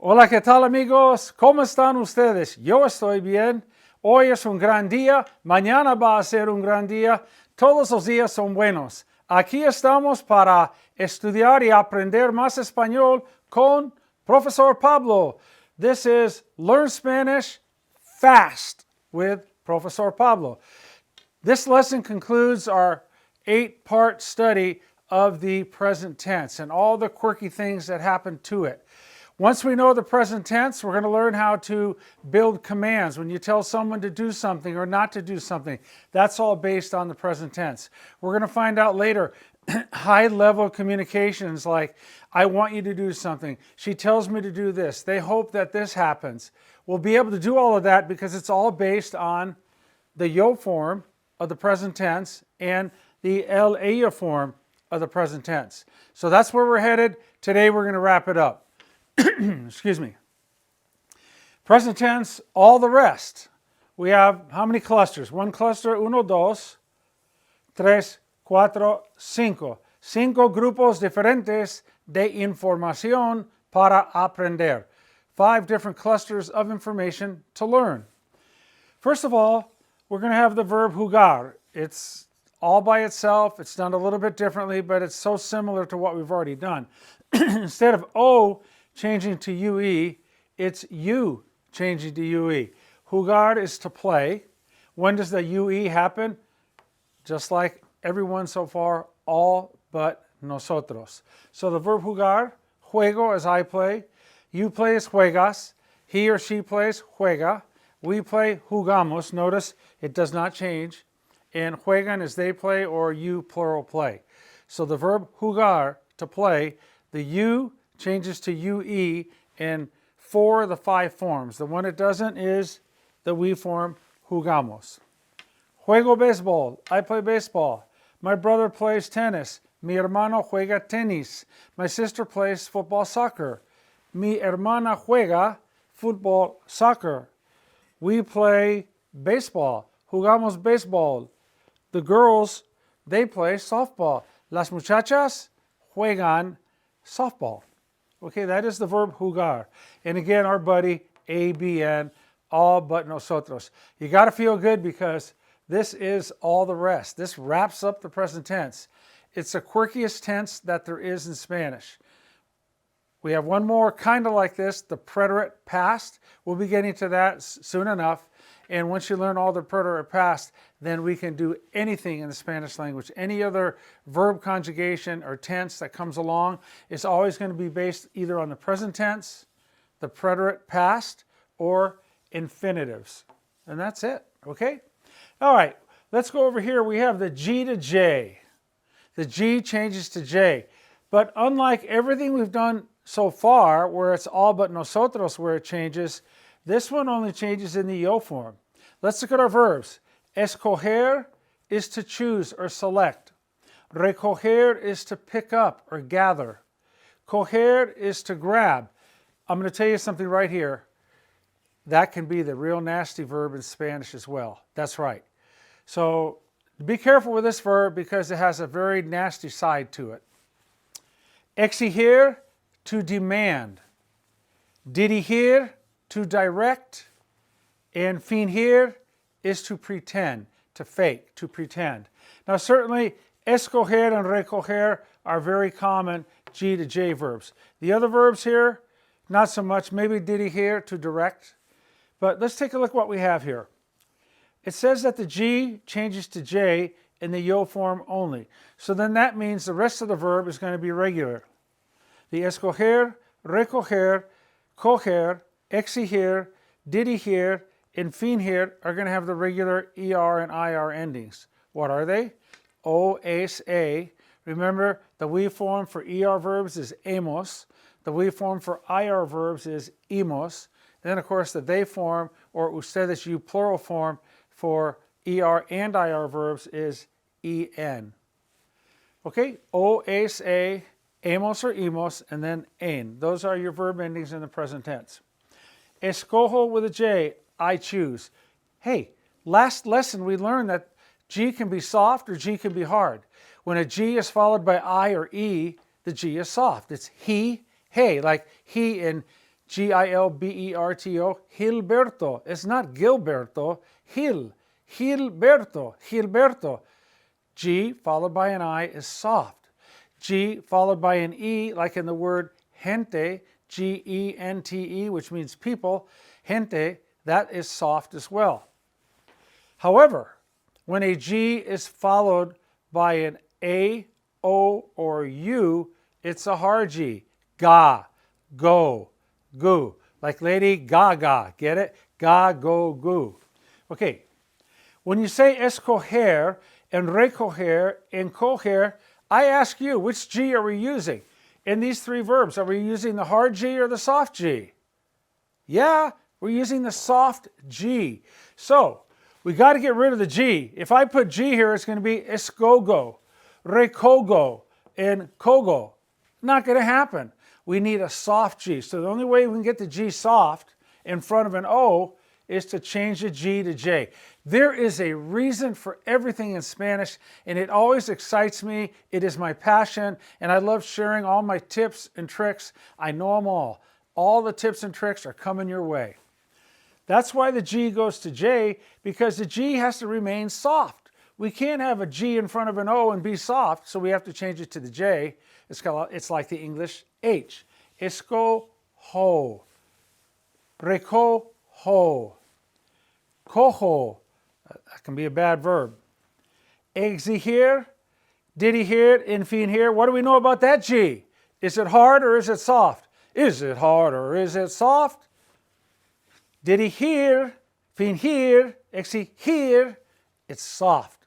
Hola, ¿qué tal amigos? ¿Cómo están ustedes? Yo estoy bien. Hoy es un gran día, mañana va a ser un gran día. Todos los días son buenos. Aquí estamos para estudiar y aprender más español con Profesor Pablo. This is Learn Spanish Fast with Profesor Pablo. This lesson concludes our 8-part study of the present tense and all the quirky things that happen to it. Once we know the present tense, we're going to learn how to build commands. When you tell someone to do something or not to do something, that's all based on the present tense. We're going to find out later high-level communications like, I want you to do something. She tells me to do this. They hope that this happens. We'll be able to do all of that because it's all based on the yo form of the present tense and the el ella form of the present tense. So that's where we're headed. Today we're going to wrap it up. Excuse me. Present tense, all the rest. We have how many clusters? One cluster, uno, dos, tres, cuatro, cinco. Cinco grupos diferentes de información para aprender. 5 different clusters of information to learn. First of all, we're going to have the verb jugar. It's all by itself. It's done a little bit differently, but it's so similar to what we've already done. Instead of O changing to UE, it's U changing to UE. Jugar is to play. When does the UE happen? Just like everyone so far, all but nosotros. So the verb jugar, juego is I play, you play is juegas, he or she plays juega, we play jugamos. Notice it does not change. And juegan is they play or you plural play. So the verb jugar, to play, the U changes to UE in 4 of the 5 forms. The one it doesn't is the we form, jugamos. Juego béisbol, I play baseball. My brother plays tennis. Mi hermano juega tenis. My sister plays football soccer. Mi hermana juega football soccer. We play baseball. Jugamos béisbol. The girls, they play softball. Las muchachas juegan softball. Okay, that is the verb jugar. And again, our buddy, ABN, all but nosotros. You got to feel good because this is all the rest. This wraps up the present tense. It's the quirkiest tense that there is in Spanish. We have one more kind of like this, the preterite past. We'll be getting to that soon enough. And once you learn all the preterite past, then we can do anything in the Spanish language. Any other verb conjugation or tense that comes along is always going to be based either on the present tense, the preterite past, or infinitives. And that's it, okay? All right, let's go over here. We have the G to J. The G changes to J. But unlike everything we've done so far, where it's all but nosotros where it changes, this one only changes in the yo form. Let's look at our verbs. Escoger is to choose or select. Recoger is to pick up or gather. Coger is to grab. I'm going to tell you something right here. That can be the real nasty verb in Spanish as well. That's right. So be careful with this verb because it has a very nasty side to it. Exigir, to demand. Dirigir, to direct. And fingir is to pretend, to fake, to pretend. Now certainly, escoger and recoger are very common G to J verbs. The other verbs here, not so much, maybe dirigir, to direct. But let's take a look at what we have here. It says that the G changes to J in the yo form only. So then that means the rest of the verb is going to be regular. The escoger, recoger, coger, exigir, dirigir, and fingir are going to have the regular ER and IR endings. What are they? O, es, a. Remember, the we form for ER verbs is hemos. The we form for IR verbs is hemos. Then, of course, the they form, or ustedes, you plural form, for ER and IR verbs is en. Okay? O, es, a, hemos or hemos, and then en. Those are your verb endings in the present tense. Escojo with a J, I choose. Hey, last lesson we learned that G can be soft or G can be hard. When a G is followed by I or E, the G is soft. It's he, hey, like he in Gilberto, Gilberto. It's not Gilberto, Gilberto, Gilberto. G followed by an I is soft. G followed by an E, like in the word gente, Gente, which means people, gente, that is soft as well. However, when a G is followed by an A, O, or U, it's a hard G. Ga, go, goo. Like Lady Gaga, get it? Ga, go, goo. Okay, when you say escoger and recoger and coger, I ask you, which G are we using? In these three verbs, are we using the hard G or the soft G? Yeah, we're using the soft G. So, we got to get rid of the G. If I put G here, it's going to be escogo, recogo, and cogo. Not going to happen. We need a soft G. So the only way we can get the G soft in front of an O is to change the G to J. There is a reason for everything in Spanish, and it always excites me. It is my passion, and I love sharing all my tips and tricks. I know them all. All the tips and tricks are coming your way. That's why the G goes to J, because the G has to remain soft. We can't have a G in front of an O and be soft, so we have to change it to the J. It's like the English H. Escojo, recojo, cojo. That can be a bad verb. Exigir, dirigir, infingir. What do we know about that G? Is it hard or is it soft? Is it hard or is it soft? Dirigir, fingir, exigir, it's soft.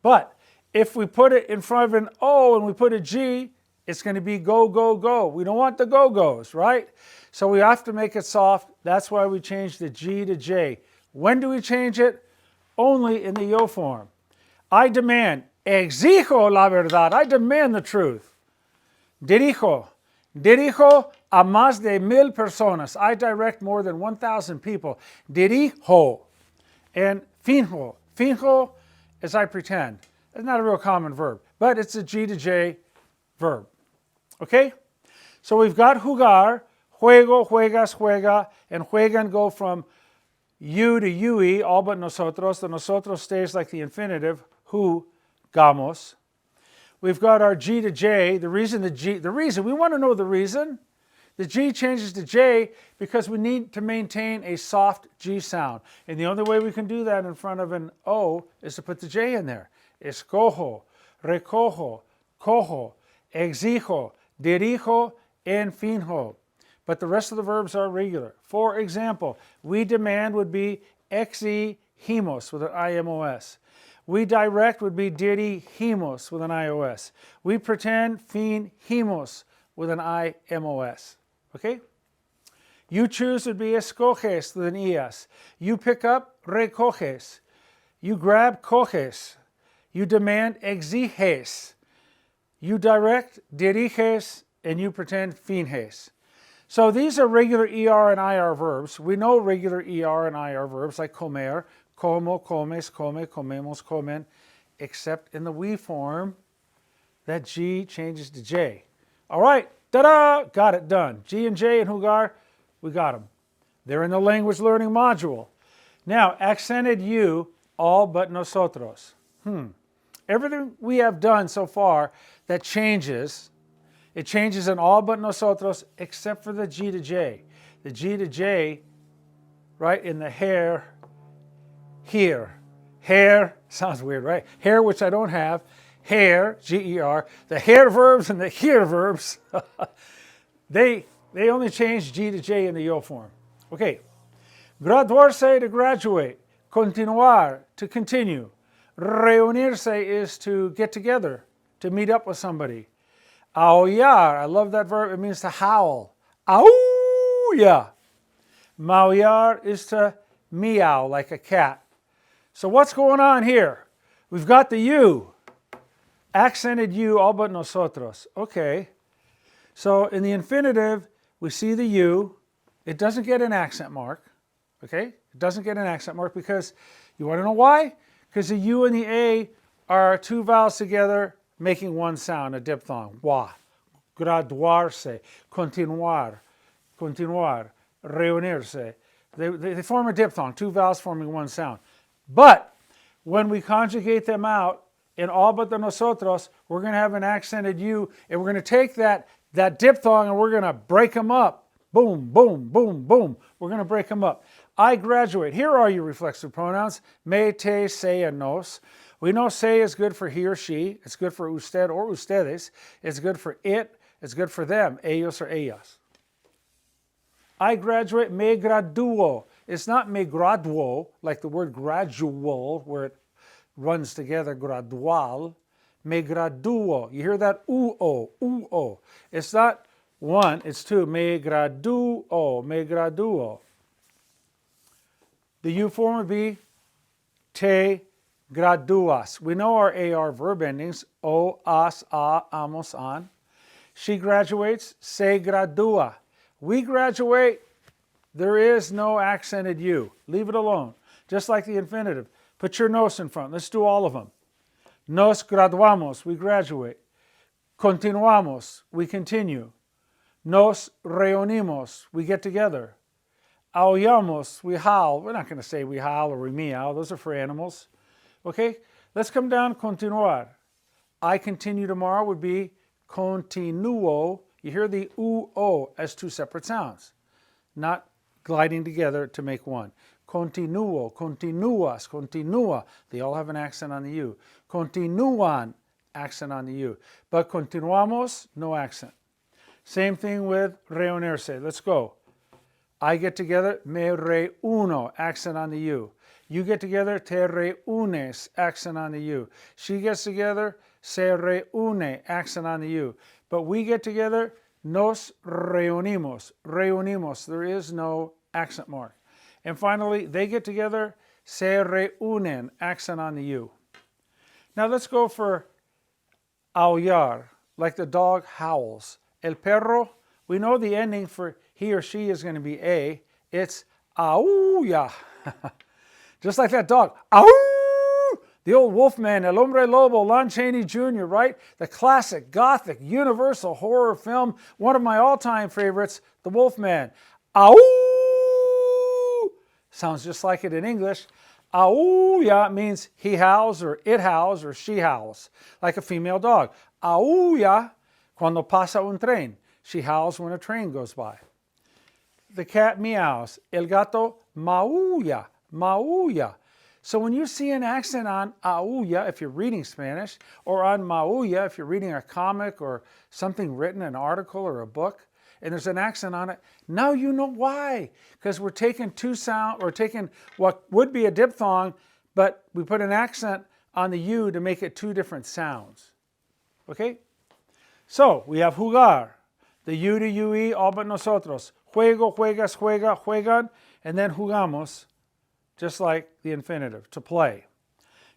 But if we put it in front of an O and we put a G, it's going to be go, go, go. We don't want the go-go's, right? So we have to make it soft. That's why we change the G to J. When do we change it? Only in the yo form. I demand, exijo la verdad. I demand the truth. Dirijo a más de 1,000 personas. I direct more than 1,000 people. Dirijo. And finjo. Finjo is I pretend. It's not a real common verb, but it's a G to J verb. Okay? So we've got jugar, juego, juegas, juega, and juegan go from you to UE, all but nosotros. The nosotros stays like the infinitive, jugamos. We've got our G to J. The reason, we want to know the reason. The G changes to J because we need to maintain a soft G sound. And the only way we can do that in front of an O is to put the J in there. Escojo, recojo, cojo, exijo, dirijo, and finjo. But the rest of the verbs are regular. For example, we demand would be exigimos with an IMOS. We direct would be dirigimos with an IOS. We pretend, fingimos with an IMOS. Okay? You choose would be escoges with an ES. You pick up, recoges. You grab, coges. You demand, exiges. You direct, diriges, and you pretend, finges. So these are regular ER and IR verbs. We know regular ER and IR verbs like comer, como, comes, come, comemos, comen, except in the we form, that G changes to J. All right, ta-da, got it done. G and J and jugar, we got them. They're in the language learning module. Now, accented U, all but nosotros. Everything we have done so far that changes, it changes in all but nosotros except for the G to J. The G to J, right, in the hair, here. Hair, sounds weird, right? Hair, which I don't have. Hair, G-E-R. The hair verbs and the here verbs, they only change G to J in the yo form. Okay. Graduarse, to graduate. Continuar, to continue. Reunirse is to get together, to meet up with somebody. Aullar, I love that verb. It means to howl. Auya. Maullar is to meow like a cat. So what's going on here? We've got the U. Accented U, all but nosotros. Okay. So in the infinitive, we see the U. It doesn't get an accent mark. Okay? It doesn't get an accent mark because, you want to know why? Because the U and the A are two vowels together making one sound, a diphthong. Wa. Graduarse. Continuar. continuar, reunirse. They form a diphthong, two vowels forming one sound. But when we conjugate them out in all but the nosotros, we're going to have an accented U, and we're going to take that diphthong and we're going to break them up. Boom, boom, boom, boom. We're going to break them up. I graduate. Here are your reflexive pronouns. Me, te, se, and nos. We know se is good for he or she. It's good for usted or ustedes. It's good for it. It's good for them, ellos or ellas. I graduate, me graduo. It's not me graduo, like the word gradual, where it runs together, gradual. Me graduo. You hear that? U-o. It's not one, it's two. Me graduo, me graduo. The U form would be te graduas. We know our AR verb endings, o, as, a, amos, an. She graduates, se gradua. We graduate, there is no accented U. Leave it alone. Just like the infinitive. Put your nos in front. Let's do all of them. Nos graduamos, we graduate. Continuamos, we continue. Nos reunimos, we get together. Aullamos, we howl. We're not going to say we howl or we meow. Those are for animals. Okay, let's come down, continuar. I continue tomorrow would be continuo. You hear the u-o as two separate sounds, not gliding together to make one. Continuo, continuas, continua. They all have an accent on the U. Continúan, accent on the U. But continuamos, no accent. Same thing with reunirse. Let's go. I get together, me reúno, accent on the U. You get together, te reúnes, accent on the U. She gets together, se reúne, accent on the U. But we get together, nos reunimos, reunimos. There is no accent mark. And finally, they get together, se reúnen, accent on the U. Now let's go for aullar, like the dog howls. El perro, we know the ending for he or she is going to be A. It's aulla. Just like that dog. Aou! The old Wolfman, El Hombre Lobo, Lon Chaney Jr., right? The classic, gothic, universal horror film. One of my all-time favorites, The Wolfman. Aou! Sounds just like it in English. Aulla means he howls or it howls or she howls, like a female dog. Aulla cuando pasa un tren. She howls when a train goes by. The cat meows. El gato maulla, maulla. So when you see an accent on aulla, if you're reading Spanish, or on maulla, if you're reading a comic or something written, an article or a book, and there's an accent on it, now you know why. Because we're taking taking what would be a diphthong, but we put an accent on the U to make it two different sounds. Okay? So we have jugar, the U to UE, all but nosotros. Juego, juegas, juega, juegan, and then jugamos, just like the infinitive, to play.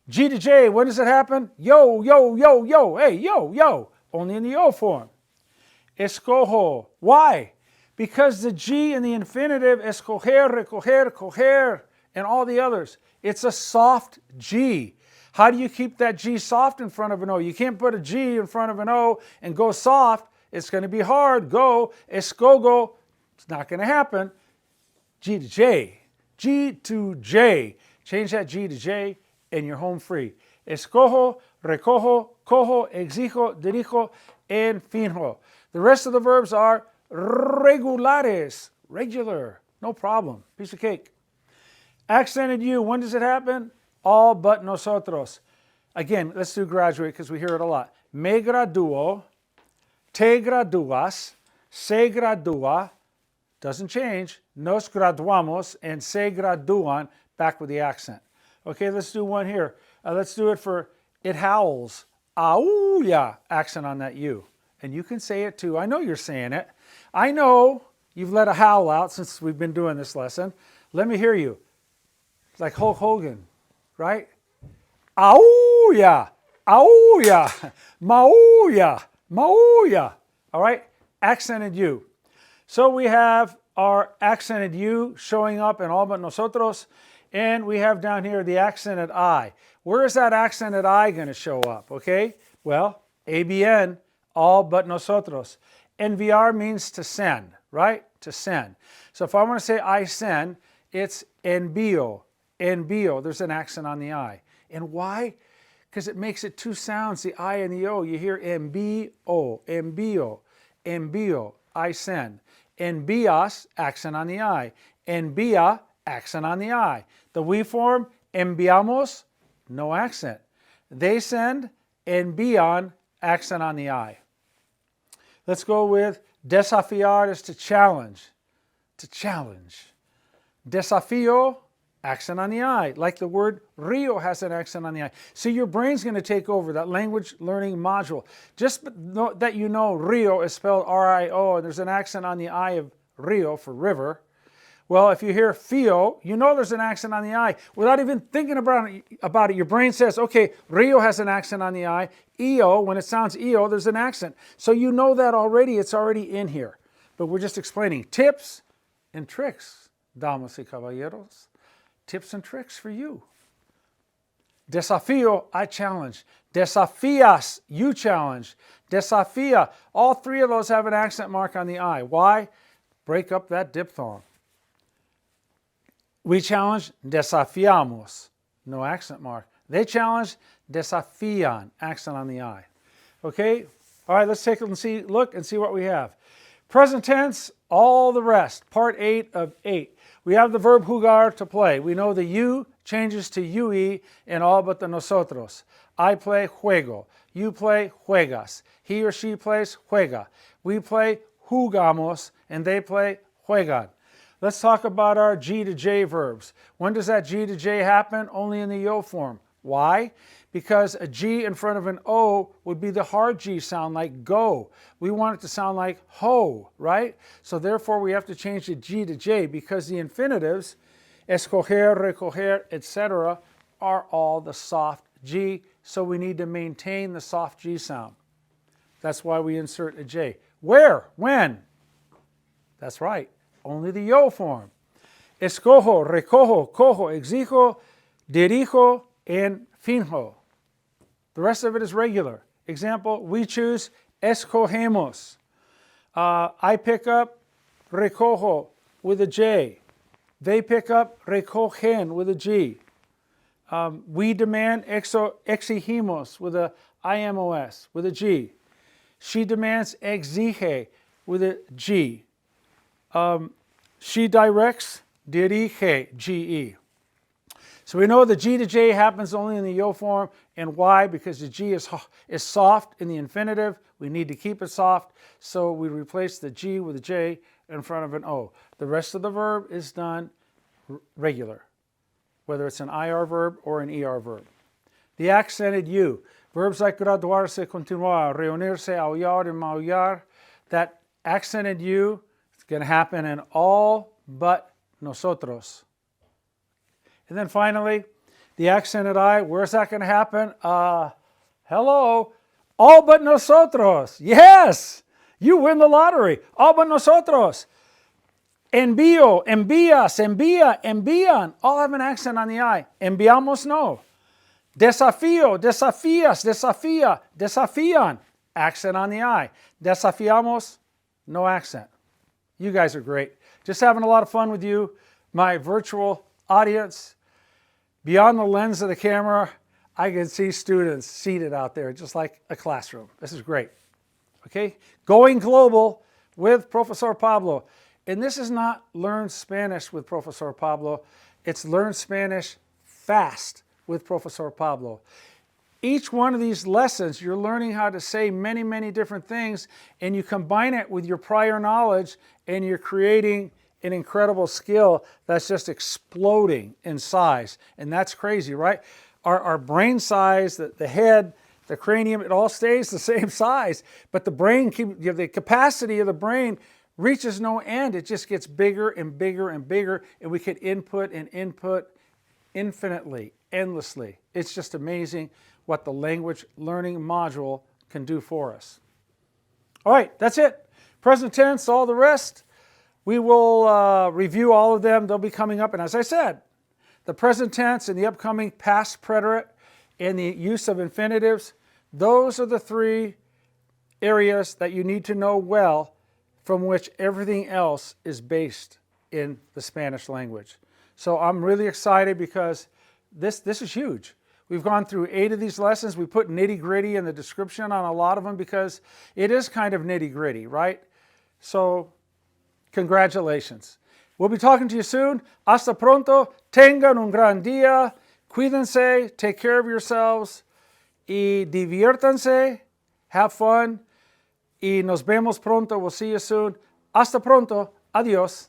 G to J, when does it happen? Yo, yo, yo, yo, hey, yo, yo, only in the yo form. Escojo, why? Because the G in the infinitive, escoger, recoger, coger, and all the others, it's a soft G. How do you keep that G soft in front of an O? You can't put a G in front of an O and go soft. It's going to be hard. Go, escogo. It's not going to happen. G to J. G to J. Change that G to J and you're home free. Escojo, recojo, cojo, exijo, dirijo, and finjo. The rest of the verbs are regulares. Regular. No problem. Piece of cake. Accented U. When does it happen? All but nosotros. Again, let's do graduate because we hear it a lot. Me graduo, te graduas, se gradua, doesn't change, nos graduamos, and se gradúan, back with the accent. Okay, let's do one here. Let's do it for it howls. Aulla, accent on that U. And you can say it too. I know you're saying it. I know you've let a howl out since we've been doing this lesson. Let me hear you. It's like Hulk Hogan. Right? Aulla, aulla, maulla, maulla. All right? Accented U. So we have our accented U showing up in all but nosotros, and we have down here the accented I. Where is that accented I going to show up? Okay? Well, ABN, all but nosotros. Enviar means to send, right? to send. So if I want to say I send, it's envío, envío. There's an accent on the I. And why? Because it makes it two sounds, the I and the O. You hear envío, envío, envío, I send. Envías, accent on the I. Envía, accent on the I. The we form, enviamos, no accent. They send, envían, accent on the I. Let's go with desafiar is to challenge. To challenge. Desafío, accent on the I. Like the word Rio has an accent on the I. So your brain's going to take over that language learning module. Just that you know Rio is spelled R-I-O and there's an accent on the I of Rio for river. Well, if you hear fio, you know there's an accent on the I. Without even thinking about it, your brain says, okay, Rio has an accent on the I. Io, when it sounds Io, there's an accent. So you know that already. It's already in here. But we're just explaining tips and tricks, damas y caballeros. Tips and tricks for you. Desafío, I challenge. Desafías, you challenge. Desafía, all three of those have an accent mark on the I. Why? Break up that diphthong. We challenge, desafiamos, no accent mark. They challenge, desafían, accent on the I. Okay? All right, let's take a look and see what we have. Present tense, all the rest, part 8 of 8. We have the verb jugar, to play. We know the you changes to UE in all but the nosotros. I play, juego. You play, juegas. He or she plays, juega. We play, jugamos, and they play, juegan. Let's talk about our G to J verbs. When does that G to J happen? Only in the yo form. Why? Because a G in front of an O would be the hard G sound, like go. We want it to sound like ho, right? So therefore we have to change the G to J because the infinitives, escoger, recoger, etc., are all the soft G, so we need to maintain the soft G sound. That's why we insert a J. Where? When? That's right. Only the yo form. Escojo, recojo, cojo, exijo, dirijo, and finjo. The rest of it is regular. Example, we choose escogemos. I pick up recojo with a J. They pick up recogen with a G. We demand exigimos with a IMOS, with a G. She demands exige with a G. She directs, dirige, GE. So we know the G to J happens only in the yo form. And why? Because the G is soft in the infinitive. We need to keep it soft. So we replace the G with a J in front of an O. The rest of the verb is done regular, whether it's an IR verb or an ER verb. The accented U. Verbs like graduarse, continuar, reunirse, aullar, and maullar. That accented U is going to happen in all but nosotros. And then finally, the accented I, where's that going to happen? Hello, all but nosotros. Yes, you win the lottery. All but nosotros. Envío, envías, envía, envían, all have an accent on the I. Enviamos, no. Desafío, desafías, desafía, desafían, accent on the I. Desafiamos, no accent. You guys are great. Just having a lot of fun with you, my virtual audience. Beyond the lens of the camera, I can see students seated out there just like a classroom. This is great. Okay? Going global with Profesor Pablo. And this is not learn Spanish with Profesor Pablo. It's learn Spanish fast with Profesor Pablo. Each one of these lessons, you're learning how to say many, many different things, and you combine it with your prior knowledge, and you're creating an incredible skill that's just exploding in size. And that's crazy, right? Our brain size, the head, the cranium, it all stays the same size, but the brain, the capacity of the brain reaches no end. It just gets bigger and bigger and bigger, and we can input and input infinitely, endlessly. It's just amazing what the language learning module can do for us. All right, that's it. Present tense, all the rest. We will review all of them. They'll be coming up. And as I said, the present tense and the upcoming past preterite and the use of infinitives, those are the three areas that you need to know well from which everything else is based in the Spanish language. So I'm really excited because this is huge. We've gone through 8 of these lessons. We put nitty-gritty in the description on a lot of them because it is kind of nitty-gritty, right? So congratulations. We'll be talking to you soon. Hasta pronto. Tengan un gran día. Cuídense. Take care of yourselves. Y diviértanse. Have fun. Y nos vemos pronto. We'll see you soon. Hasta pronto. Adiós.